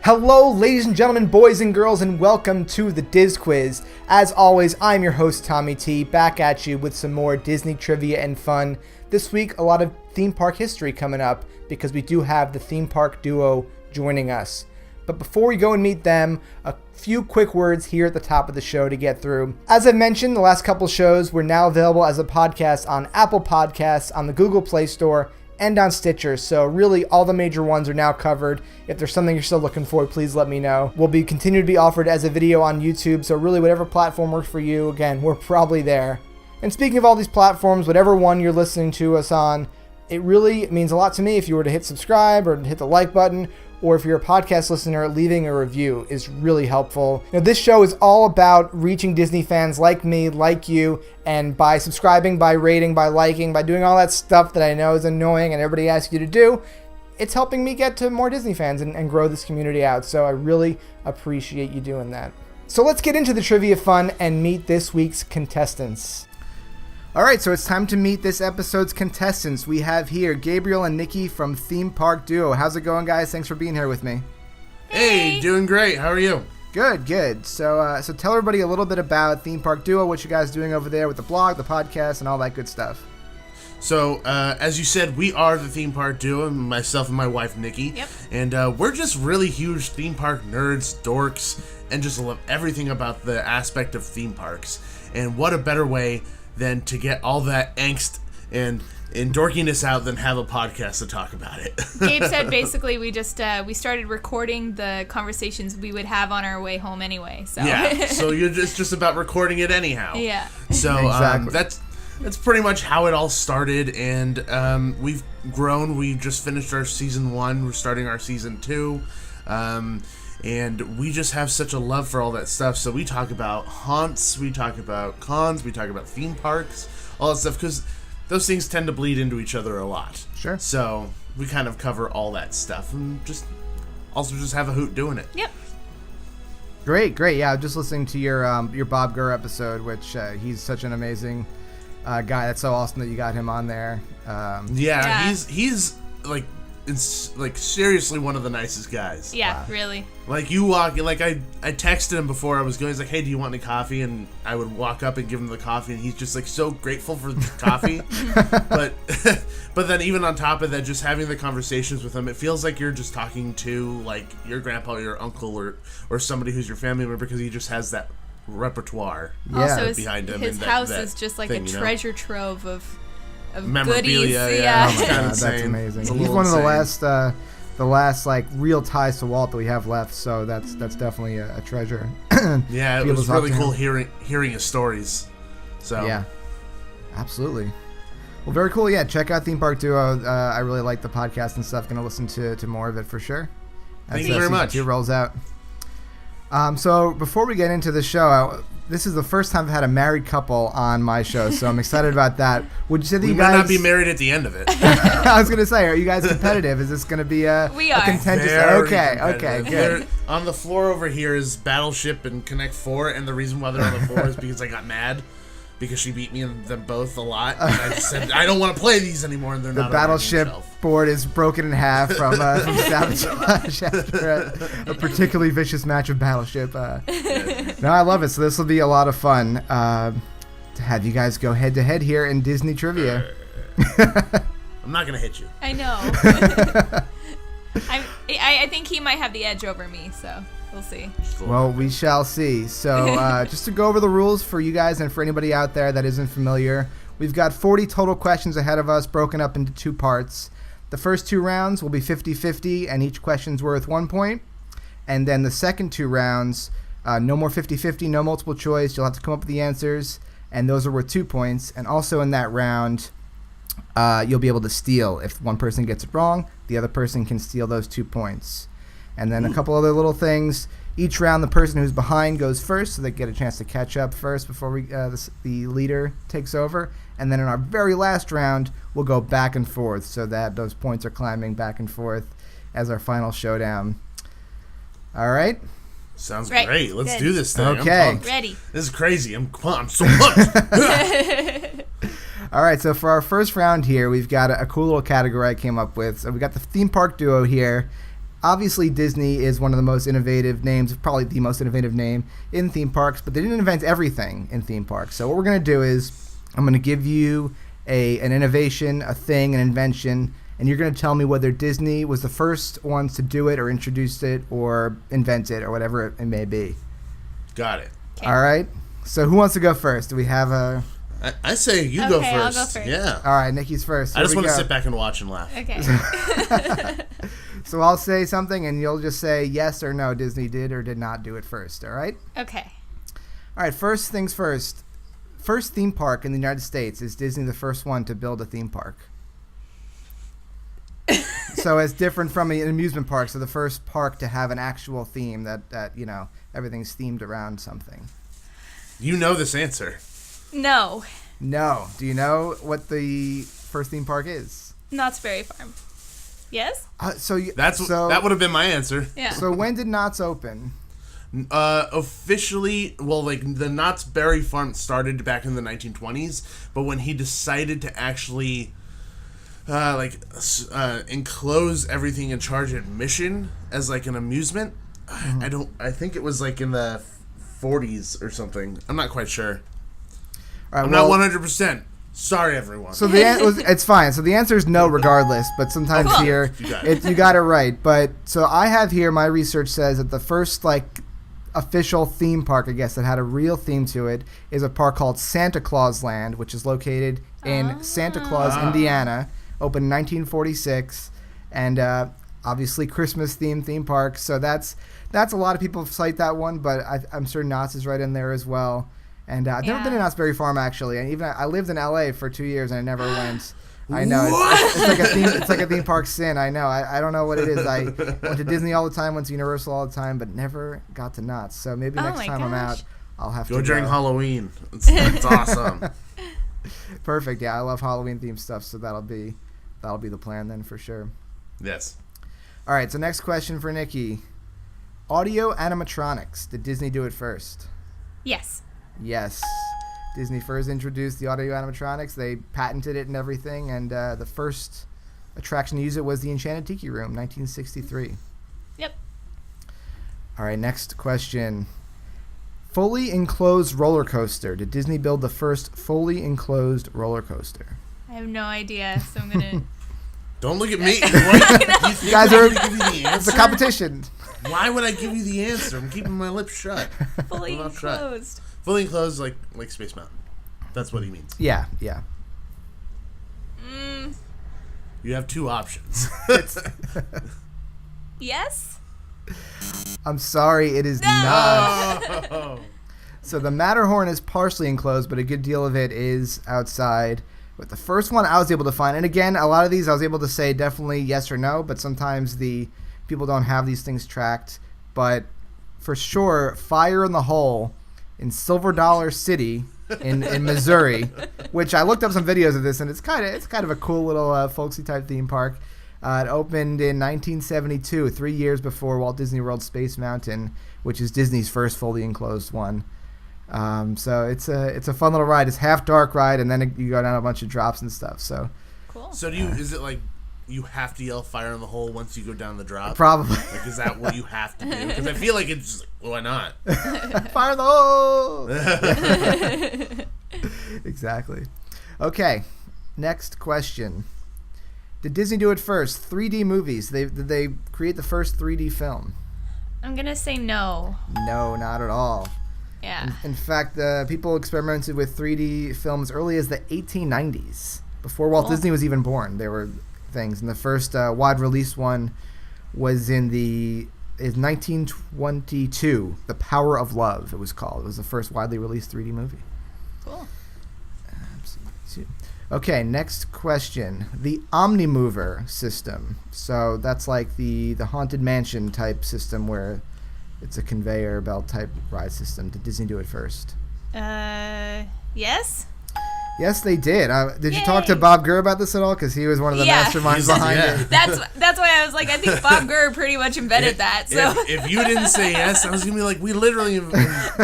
Hello, ladies and gentlemen, boys and girls, and welcome to the Diz Quiz. As always, I'm your host, Tommy T, back at you with some more Disney trivia and fun. This week, a lot of theme park history coming up because we do have the theme park duo joining us. But before we go and meet them, a few quick words here at the top of the show to get through. As I've mentioned, the last couple shows were now available as a podcast on Apple Podcasts, on the Google Play Store, and on Stitcher, so really all the major ones are now covered. If there's something you're still looking for, please let me know. We'll be continue to be offered as a video on YouTube, so really whatever platform works for you, again, we're probably there. And speaking of all these platforms, whatever one you're listening to us on, it really means a lot to me if you were to hit subscribe or hit the like button, or if you're a podcast listener, leaving a review is really helpful. Now, this show is all about reaching Disney fans like me, like you, and by subscribing, by rating, by liking, by doing all that stuff that I know is annoying and everybody asks you to do, it's helping me get to more Disney fans and grow this community out. So I really appreciate you doing that. So let's get into the trivia fun and meet this week's contestants. All right, so it's time to meet this episode's contestants. We have here Gabriel and Nikki from Theme Park Duo. How's it going, guys? Thanks for being here with me. Hey, doing great. How are you? Good. So tell everybody a little bit about Theme Park Duo, what you guys doing over there with the blog, the podcast, and all that good stuff. So, as you said, we are the Theme Park Duo, myself and my wife, Nikki. Yep. And we're just really huge theme park nerds, dorks, and just love everything about the aspect of theme parks. And what a better way than to get all that angst and dorkiness out than have a podcast to talk about it. Gabe said basically we just we started recording the conversations we would have on our way home anyway. So yeah, so you're just about recording it anyhow. Yeah. So exactly. That's pretty much how it all started, and we've grown. We just finished our season 1. We're starting our season 2. And we just have such a love for all that stuff. So we talk about haunts, we talk about cons, we talk about theme parks, all that stuff, because those things tend to bleed into each other a lot. Sure. So we kind of cover all that stuff and just have a hoot doing it. Yep. Great. Yeah, I was just listening to your Bob Gurr episode, which he's such an amazing guy. That's so awesome that you got him on there. Yeah, he's like... It's like seriously one of the nicest guys. Yeah, wow. Really. Like you walk, like I texted him before I was going. He's like, "Hey, do you want any coffee?" And I would walk up and give him the coffee, and he's just like so grateful for the coffee. but then even on top of that, just having the conversations with him, it feels like you're just talking to like your grandpa, or your uncle, or somebody who's your family member, because he just has that repertoire behind him. His house is just like a treasure trove of memorabilia, goodies. Yeah. Oh my God, that's amazing. He's one of the last like real ties to Walt that we have left, so that's definitely a treasure. Yeah, it was really cool hearing his stories. So yeah, absolutely. Well, very cool. Yeah, check out Theme Park Duo. I really like the podcast and stuff. Gonna listen to more of it for sure. Thank you very much. Season 2 rolls out. So before we get into the show, this is the first time I've had a married couple on my show, so I'm excited about that. Would you say that you guys... might not be married at the end of it. I was going to say, are you guys competitive? Is this going to be a contentious... Okay, good. On the floor over here is Battleship and Connect 4, and the reason why they're on the floor is because I got mad. Because she beat me and them both a lot. And I just said, I don't want to play these anymore, and they're not. The Battleship board is broken in half from sabotage after a particularly vicious match of Battleship. No, I love it. So this will be a lot of fun to have you guys go head-to-head here in Disney trivia. I'm not going to hit you. I know. I think he might have the edge over me, so... We'll see. Well, we shall see. So just to go over the rules for you guys and for anybody out there that isn't familiar, we've got 40 total questions ahead of us, broken up into 2 parts. The first 2 rounds will be 50-50, and each question's worth 1 point. And then the second 2 rounds, no more 50-50, no multiple choice. You'll have to come up with the answers, and those are worth 2 points. And also in that round, you'll be able to steal. If one person gets it wrong, the other person can steal those 2 points. And then a couple other little things. Each round, the person who's behind goes first, so they get a chance to catch up first before the leader takes over. And then in our very last round, we'll go back and forth, so that those points are climbing back and forth as our final showdown. All right. Sounds Right. great. Let's Good. do this thing. Okay. I'm pumped. Ready. This is crazy. I'm so pumped. All right, so for our first round here, we've got a cool little category I came up with. So we got the theme park duo here. Obviously, Disney is one of the most innovative names, probably the most innovative name in theme parks, but they didn't invent everything in theme parks. So what we're going to do is I'm going to give you an innovation, a thing, an invention, and you're going to tell me whether Disney was the first ones to do it or introduced it or invent it or whatever it may be. Got it. Okay. All right, so who wants to go first? Do we have a... I say you go Okay, first. I'll go first. Yeah. All right, Nikki's first. I just Here we want to go. sit back and watch and laugh. Okay. So I'll say something, and you'll just say yes or no, Disney did or did not do it first, all right? Okay. All right, first things first. First theme park in the United States. Is Disney the first one to build a theme park? So it's different from an amusement park. So the first park to have an actual theme that you know, everything's themed around something. You know this answer. No. No. Do you know what the first theme park is? Knott's Berry Farm. Yes? That would have been my answer. Yeah. So when did Knott's open? Officially, well, like the Knott's Berry Farm started back in the 1920s, but when he decided to actually enclose everything and charge admission as like an amusement, I think it was like in the 40s or something. I'm not quite sure. All right, I'm not 100%. Sorry, everyone. So it's fine. So the answer is no, regardless. But sometimes Cool. here, You you got it right. But so I have here, my research says that the first official theme park, I guess, that had a real theme to it is a park called Santa Claus Land, which is located in Santa Claus, Indiana, opened in 1946, and obviously Christmas themed theme park. So that's a lot of people cite that one, but I'm sure Knott's is right in there as well. And I've never been to Knott's Berry Farm, actually. And even I lived in LA for 2 years and I never went. I know it's like a theme park sin. I know. I don't know what it is. I went to Disney all the time, went to Universal all the time, but never got to Knott's. So maybe next time I'm out, I'll have to go during Halloween. It's awesome. Perfect. Yeah, I love Halloween themed stuff, so that'll be the plan then for sure. Yes. All right. So next question for Nikki: Audio-Animatronics. Did Disney do it first? Yes. Yes. Disney first introduced the Audio-Animatronics. They patented it and everything, and the first attraction to use it was the Enchanted Tiki Room, 1963. Yep. All right, next question. Fully enclosed roller coaster. Did Disney build the first fully enclosed roller coaster? I have no idea, so I'm gonna. Don't look at me. What? You guys are. Give you the answer? It's a competition. Why would I give you the answer? I'm keeping my lips shut. Fully My mouth shut. enclosed. Fully enclosed, like Space Mountain. That's what he means. Yeah. You have two options. Yes. I'm sorry, it is not. Oh. So the Matterhorn is partially enclosed, but a good deal of it is outside. But the first one I was able to find, and again, a lot of these I was able to say definitely yes or no, but sometimes the people don't have these things tracked. But for sure, Fire in the Hole in Silver Dollar City in Missouri, which I looked up some videos of this, and it's kind of a cool little folksy type theme park. It opened in 1972, 3 years before Walt Disney World Space Mountain, which is Disney's first fully enclosed one. So it's a fun little ride. It's half dark ride, and then you go down a bunch of drops and stuff. So Cool. So is it like you have to yell "Fire in the Hole" once you go down the drop? probably Like, is that what you have to do? Because I feel like it's just, why not? Fire in the hole. Exactly. Okay. Next question. Did Disney do it first? 3D movies. Did they create the first 3D film? I'm gonna say no. No, not at all. Yeah. In fact, people experimented with 3D films early as the 1890s. Before Walt Disney was even born, there were things. And the first wide release one was in 1922. The Power of Love, it was called. It was the first widely released 3D movie. Cool. Okay, next question. The Omnimover system. So that's like the Haunted Mansion type system where it's a conveyor belt type ride system. Did Disney do it first? Yes. Yes, they did. Did you Yay. talk to Bob Gurr about this at all? Because he was one of the masterminds behind it. That's why I was like, I think Bob Gurr pretty much invented that. So if you didn't say yes, I was gonna be like, we literally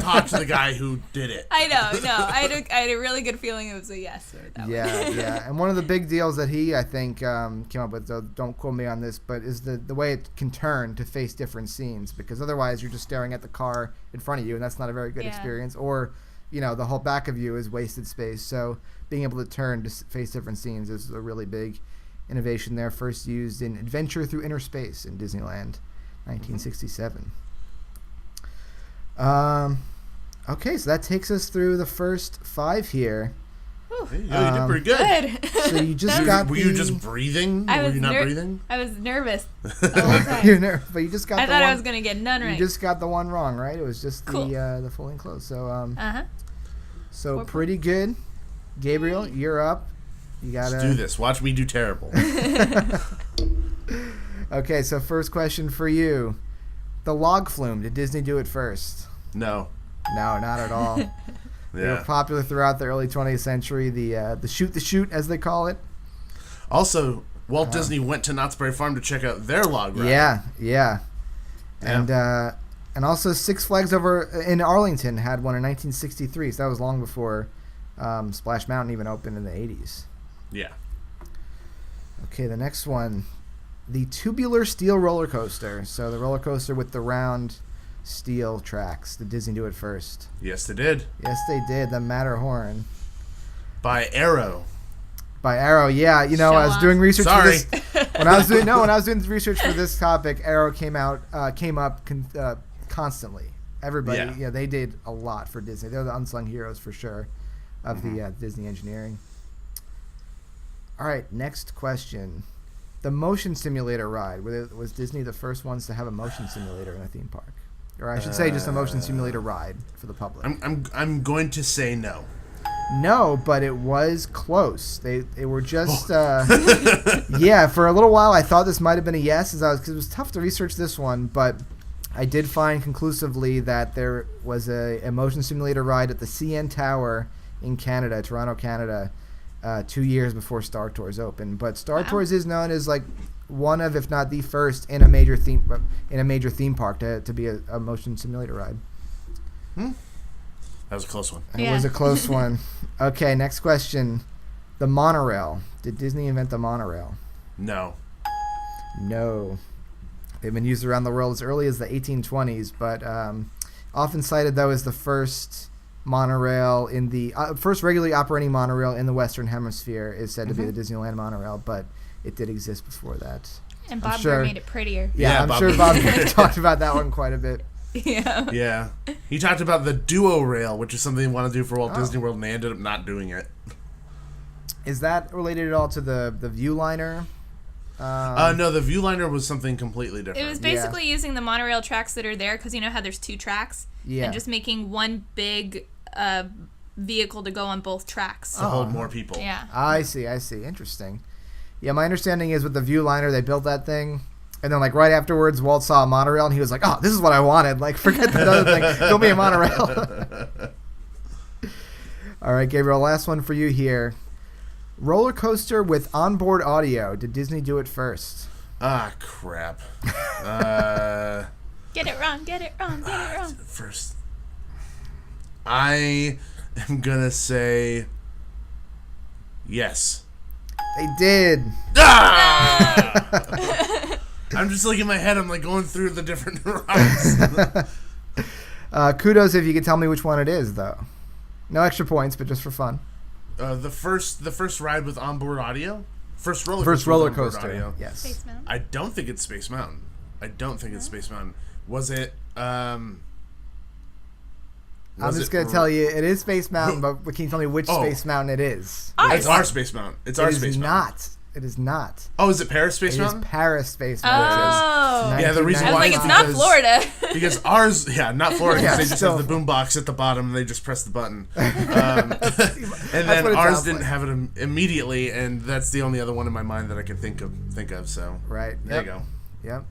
talked to the guy who did it. I know. No, I had a really good feeling it was a yes. Yeah. And one of the big deals that he, I think, came up with, though, don't quote me on this, but is the way it can turn to face different scenes, because otherwise you're just staring at the car in front of you, and that's not a very good experience. Or, the whole back of you is wasted space. So being able to turn to face different scenes is a really big innovation there. First used in Adventure Through Inner Space in Disneyland, 1967. Okay, so that takes us through the first 5 here. Hey, you did pretty good. So you just got. Were you just breathing? Were you not breathing? I was nervous the whole time. You're nervous, but you just got. I thought I was gonna get none right. You just got the one wrong, right? It was just cool. the full enclosed. So So 4 pretty good. Gabriel, you're up. You gotta Let's do this. Watch me do terrible. Okay, so first question for you: the log flume. Did Disney do it first? No. No, not at all. They were popular throughout the early 20th century. The shoot the chute, as they call it. Also, Walt Disney went to Knott's Berry Farm to check out their log ride. Yeah. And also Six Flags over in Arlington had one in 1963, so that was long before Splash Mountain even opened in the 80s. Yeah. Okay, the next one, the Tubular Steel Roller Coaster. So the roller coaster with the round steel tracks. Did Disney do it first? Yes, they did. Yes, they did. The Matterhorn. By Arrow. By Arrow, yeah. I was doing research for this. When I was doing research for this topic, Arrow came up constantly. Everybody, they did a lot for Disney. They're the unsung heroes for sure of the Disney engineering. All right, next question. The motion simulator ride. Was Disney the first ones to have a motion simulator in a theme park? Or I should say just a motion simulator ride for the public. I'm going to say no. No, but it was close. They were just for a little while I thought this might have been a yes, because it was tough to research this one, but I did find conclusively that there was a motion simulator ride at the CN Tower in Canada, Toronto, Canada, 2 years before Star Tours opened. But Star Tours is known as like one of, if not the first, in a major theme park to be a motion simulator ride. That was a close one. It was a close one. Okay, next question. The monorail. Did Disney invent the monorail? No. No. They've been used around the world as early as the 1820s, but often cited, though, as the first monorail in the first regularly operating monorail in the Western Hemisphere is said to be the Disneyland monorail, but it did exist before that. And Bob Gurr made it prettier. Yeah, I'm sure Bob Gurr talked about that one quite a bit. Yeah. He talked about the Duo Rail, which is something he wanted to do for Walt Disney World, and they ended up not doing it. Is that related at all to the Viewliner? No, the Viewliner was something completely different. It was basically using the monorail tracks that are there, because you know how there's 2 tracks? Yeah. And just making one big vehicle to go on both tracks. To hold more people. Yeah. I see. Interesting. Yeah, my understanding is with the Viewliner, they built that thing, and then like right afterwards, Walt saw a monorail, and he was like, "Oh, this is what I wanted. Like, forget that other thing. Build me a monorail." All right, Gabriel, last one for you here. Roller coaster with onboard audio. Did Disney do it first? Ah, crap. Get it wrong. First. I am going to say yes. They did. Ah! I'm just like in my head, I'm like going through the different rides. Kudos if you could tell me which one it is, though. No extra points, but just for fun. The first ride with onboard audio? First roller coaster. Audio. Yes. Space Mountain? I don't think it's Space Mountain. It's Space Mountain. Was it I'm just going to tell you, it is Space Mountain, but can you tell me which Space Mountain it is? It's our Space Mountain. It's our Space Mountain. It is not. Oh, is it Paris Space Mountain? It is Paris Space Mountain. Oh. Yeah, the reason I was why like, is it's not Florida. Because ours, not Florida, because they just still. have the boombox at the bottom and they just press the button. And then ours didn't have it immediately, and that's the only other one in my mind that I can think of. So right, there you go. Yep.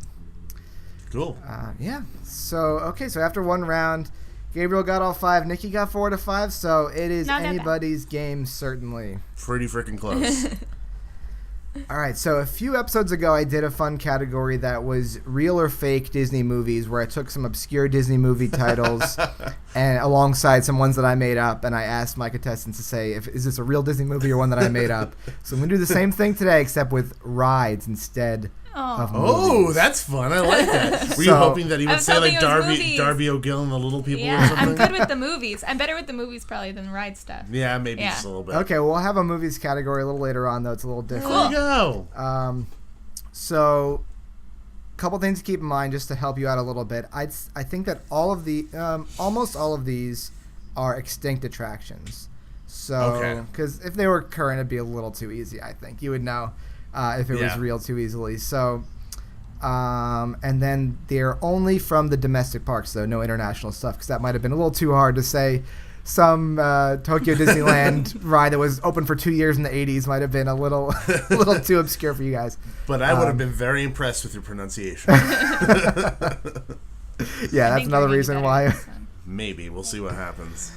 Cool. Yeah. So after one round, Gabriel got all 5. Nikki got 4 to 5. So it is Not anybody's game, certainly. Pretty freaking close. All right, so a few episodes ago, I did a fun category that was real or fake Disney movies, where I took some obscure Disney movie titles and alongside some ones that I made up, and I asked my contestants to say, is this a real Disney movie or one that I made up? So I'm going to do the same thing today, except with rides instead of movies. Oh, that's fun. I like that. Were you hoping that he would say like Darby O'Gill and the Little People or something? I'm good with the movies. I'm better with the movies probably than the ride stuff. Yeah, maybe just a little bit. Okay, we'll have a movies category a little later on, though. It's a little different. There you go. So, a couple things to keep in mind just to help you out a little bit. I think that almost all of these are extinct attractions. So, because if they were current, it'd be a little too easy, I think. You would know if it was real too easily. So, and then they're only from the domestic parks, though, no international stuff, because that might have been a little too hard to say. Some Tokyo Disneyland ride that was open for 2 years in the 80s might have been a little too obscure for you guys. But I would have been very impressed with your pronunciation. Yeah, that's another reason why. Maybe. We'll see what happens.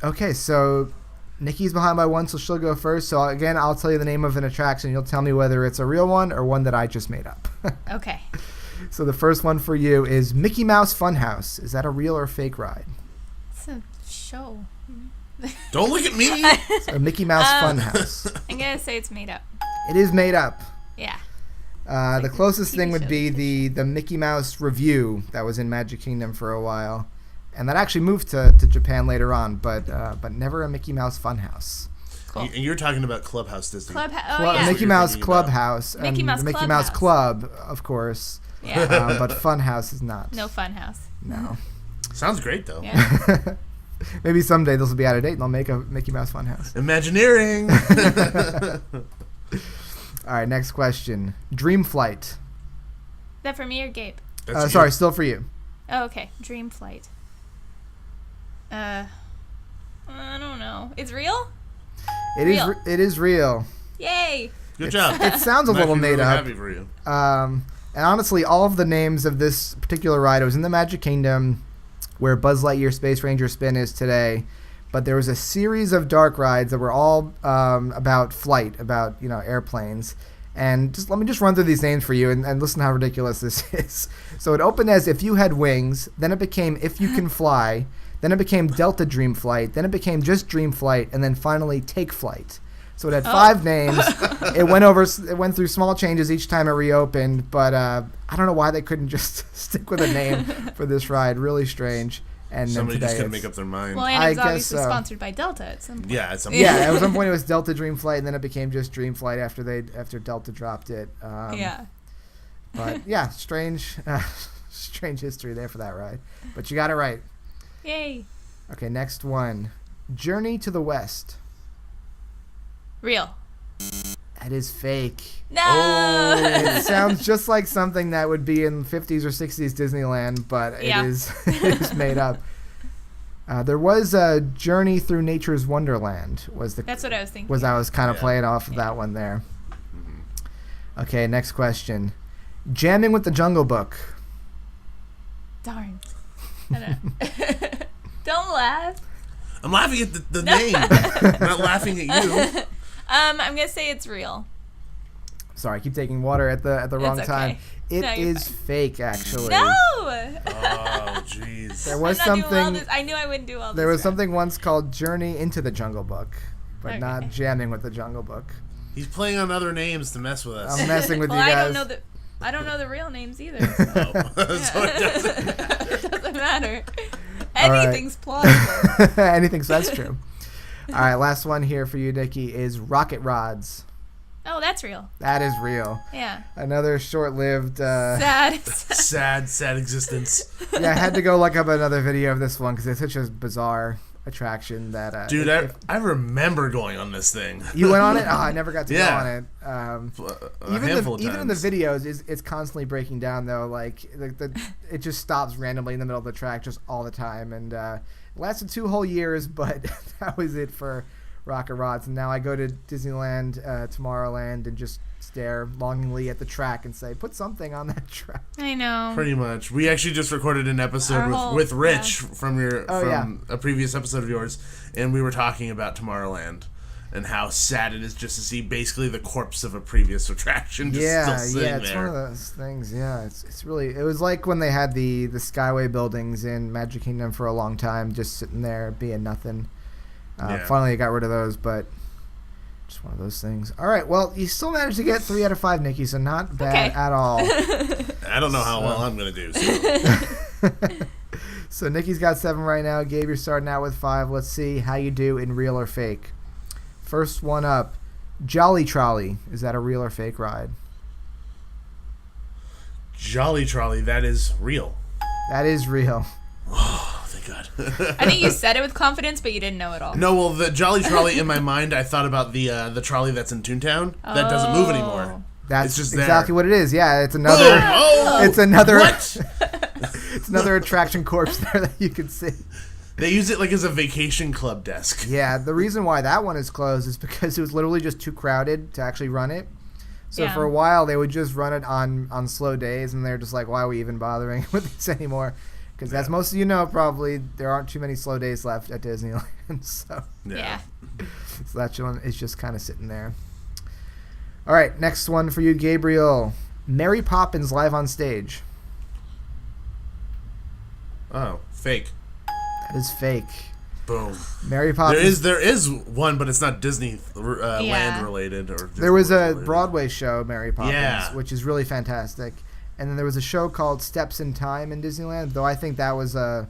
Okay, so Nikki's behind by 1, so she'll go first. So again, I'll tell you the name of an attraction. You'll tell me whether it's a real one or one that I just made up. Okay. So the first one for you is Mickey Mouse Funhouse. Is that a real or fake ride? It's a show. Don't look at me. So Mickey Mouse Funhouse. I'm going to say it's made up. It is made up. Yeah. The closest thing would be the Mickey Mouse Review that was in Magic Kingdom for a while. And that actually moved to Japan later on, but never a Mickey Mouse Funhouse. Cool. And you're talking about Clubhouse Disney. Yeah. Mickey Mouse Clubhouse. Mickey Mouse Mickey Clubhouse. Mouse Club, of course. Yeah. But Funhouse is not. No Funhouse. No. Sounds great, though. Yeah. Maybe someday this will be out of date and they'll make a Mickey Mouse Funhouse. Imagineering. All right, next question. Dreamflight. Is that for me or Gabe? Sorry, still for you. Oh, okay. Dreamflight. I don't know. It's real? It is real. Yay! Good job. It sounds a little made up. Happy for you. And honestly, all of the names of this particular ride, it was in the Magic Kingdom, where Buzz Lightyear Space Ranger Spin is today. But there was a series of dark rides that were all about flight, about airplanes. And let me run through these names for you and listen how ridiculous this is. So it opened as If You Had Wings, then it became If You Can Fly, then it became Delta Dreamflight, then it became just Dreamflight, and then finally Take Flight. So it had 5 names. It went through small changes each time it reopened, but I don't know why they couldn't just stick with a name for this ride. Really strange. And somebody then today just couldn't make up their mind. Well, and it was obviously sponsored by Delta at some point. Yeah, at some point. Yeah, at some point it was Delta Dreamflight, and then it became just Dreamflight after Delta dropped it. Yeah. But yeah, strange history there for that ride. But you got it right. Yay. Okay, next one. Journey to the West. Real. That is fake. No. It sounds just like something that would be in 50s or 60s Disneyland, but it is made up. There was a Journey Through Nature's Wonderland. That's what I was thinking. I was kind of playing off of that one there. Okay, next question. Jamming with the Jungle Book. Darn. I don't know. Don't laugh. I'm laughing at the name. I'm not laughing at you. I'm gonna say it's real. Sorry, I keep taking water at the wrong time. It is fake, actually. No. Oh, jeez. There was something. I knew I wouldn't do all this. There was something once called Journey into the Jungle Book, but not Jamming with the Jungle Book. He's playing on other names to mess with us. I'm messing with you guys. I don't know the real names either. So, so it doesn't matter. Anything's plausible. That's true. All right, last one here for you, Nikki, is rocket rods. Oh, that's real. That is real. Yeah. Another short-lived... sad existence. Yeah, I had to go look up another video of this one because it's such a bizarre attraction that... Dude, I remember going on this thing. You went on it? Oh, I never got to go on it. Even in the videos, it's constantly breaking down, though. Like, it just stops randomly in the middle of the track just all the time. And it lasted 2 whole years, but that was it for rocket rods. And now I go to Disneyland, Tomorrowland, and just stare longingly at the track and say, "Put something on that track." I know. Pretty much. We actually just recorded an episode with Rich from a previous episode of yours, and we were talking about Tomorrowland and how sad it is just to see basically the corpse of a previous attraction just still sitting there. Yeah, it's one of those things. Yeah, it's really. It was like when they had the Skyway buildings in Magic Kingdom for a long time, just sitting there being nothing. Finally, I got rid of those, but just one of those things. All right, well, you still managed to get 3 out of 5, Nikki, so not bad at all. I don't know how well I'm going to do. So. So Nikki's got 7 right now. Gabe, you're starting out with 5. Let's see how you do in real or fake. First one up, Jolly Trolley. Is that a real or fake ride? Jolly Trolley, that is real. That is real. Oh, thank God. I think you said it with confidence, but you didn't know it all. No, well, the Jolly Trolley in my mind, I thought about the trolley that's in Toontown that doesn't move anymore. That's it's just exactly there. what it is. Yeah, it's another. Oh! It's another. What? It's another attraction corpse there that you can see. They use it like as a vacation club desk. Yeah, the reason why that one is closed is because it was literally just too crowded to actually run it. So for a while, they would just run it on slow days, and they're just like, why are we even bothering with this anymore? Because as most of you know, probably, there aren't too many slow days left at Disneyland. So that one is just kind of sitting there. All right, next one for you, Gabriel. Mary Poppins live on stage. Oh, fake. That is fake. Boom. Mary Poppins. There is one, but it's not Disney land related. Or there was a Broadway show, Mary Poppins, which is really fantastic. And then there was a show called Steps in Time in Disneyland, though I think that was a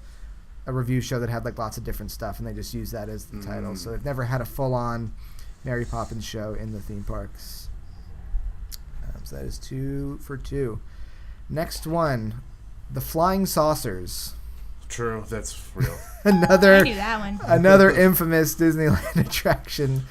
review show that had like lots of different stuff, and they just used that as the title. So they've never had a full-on Mary Poppins show in the theme parks. So that is 2 for 2. Next one, the Flying Saucers. True, that's real. I knew that one. Another infamous Disneyland attraction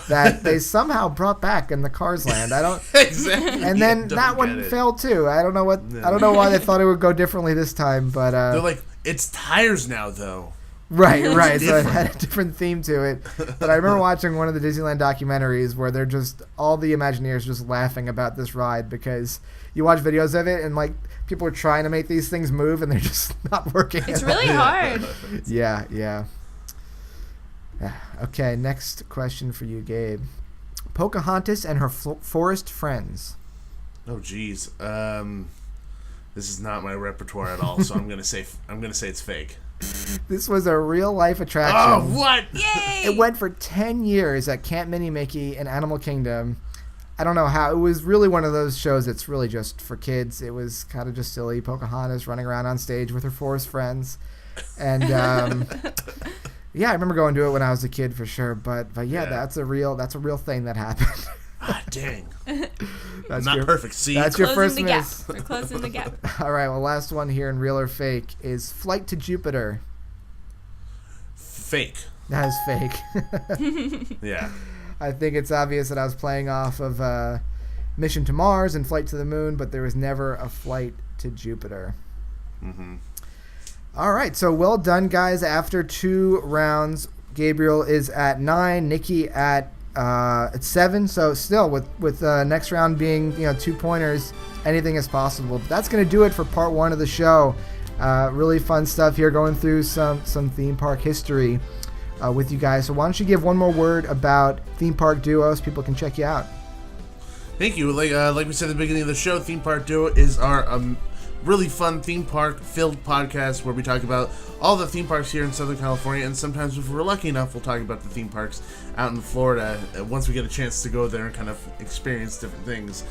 that they somehow brought back in the Cars Land. I don't exactly. And then that one failed too. I don't know why they thought it would go differently this time, but they're like, it's tires now though. Right. So it had a different theme to it. But I remember watching one of the Disneyland documentaries where they're just all the Imagineers just laughing about this ride because you watch videos of it and like people are trying to make these things move and they're just not working. It's really hard. Yeah. Okay, next question for you, Gabe. Pocahontas and her forest friends. Oh, geez. This is not my repertoire at all, so I'm gonna say it's fake. This was a real life attraction. Oh, what? Yay! It went for 10 years at Camp Minnie Mickey in Animal Kingdom. I don't know how. It was really one of those shows that's really just for kids. It was kind of just silly. Pocahontas running around on stage with her forest friends. And yeah, I remember going to it when I was a kid for sure. But yeah, that's a real thing that happened. Ah, dang. That's not perfect. See, that's your first miss. We're closing the gap. All right, well, last one here in real or fake is Flight to Jupiter. Fake. That is fake. Yeah. I think it's obvious that I was playing off of Mission to Mars and Flight to the Moon, but there was never a flight to Jupiter. Mm-hmm. All right, so well done, guys. After 2 rounds, Gabriel is at 9, Nikki at 7. So still, with next round being 2 pointers, anything is possible. But that's going to do it for part 1 of the show. Really fun stuff here, going through some theme park history with you guys. So why don't you give one more word about theme park duos? People can check you out. Thank you. Like we said at the beginning of the show, Theme Park Duo is our really fun theme park filled podcast where we talk about all the theme parks here in Southern California, and sometimes if we're lucky enough we'll talk about the theme parks out in Florida once we get a chance to go there and kind of experience different things.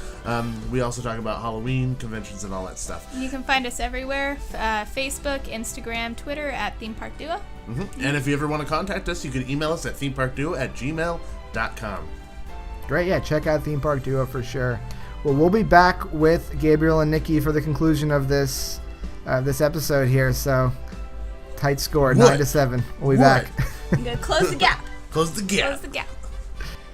We also talk about Halloween conventions and all that stuff. You can find us everywhere, Facebook, Instagram, Twitter at Theme Park Duo. Mm-hmm. And if you ever want to contact us, you can email us at themeparkduo@gmail.com. Great, yeah, check out Theme Park Duo for sure. Well, we'll be back with Gabriel and Nikki for the conclusion of this episode here. So, tight score, 9-7. We'll be back. I'm gonna close the gap. Close the gap. Close the gap.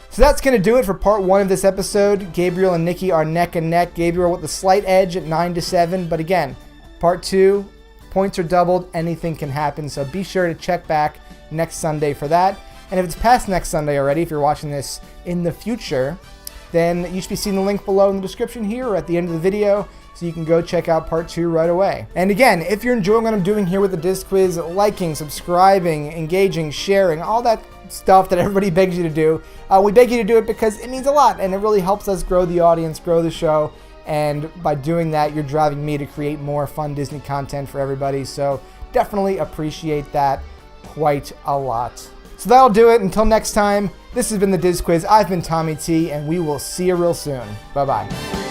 So that's going to do it for part 1 of this episode. Gabriel and Nikki are neck and neck. Gabriel with the slight edge at 9-7. But again, part 2, points are doubled. Anything can happen. So be sure to check back next Sunday for that. And if it's past next Sunday already, if you're watching this in the future, then you should be seeing the link below in the description here or at the end of the video, so you can go check out part 2 right away. And again, if you're enjoying what I'm doing here with the Diz Quiz, liking, subscribing, engaging, sharing, all that stuff that everybody begs you to do, we beg you to do it because it means a lot and it really helps us grow the audience, grow the show. And by doing that, you're driving me to create more fun Disney content for everybody. So definitely appreciate that quite a lot. So that'll do it. Until next time, this has been the Diz Quiz. I've been Tommy T, and we will see you real soon. Bye-bye.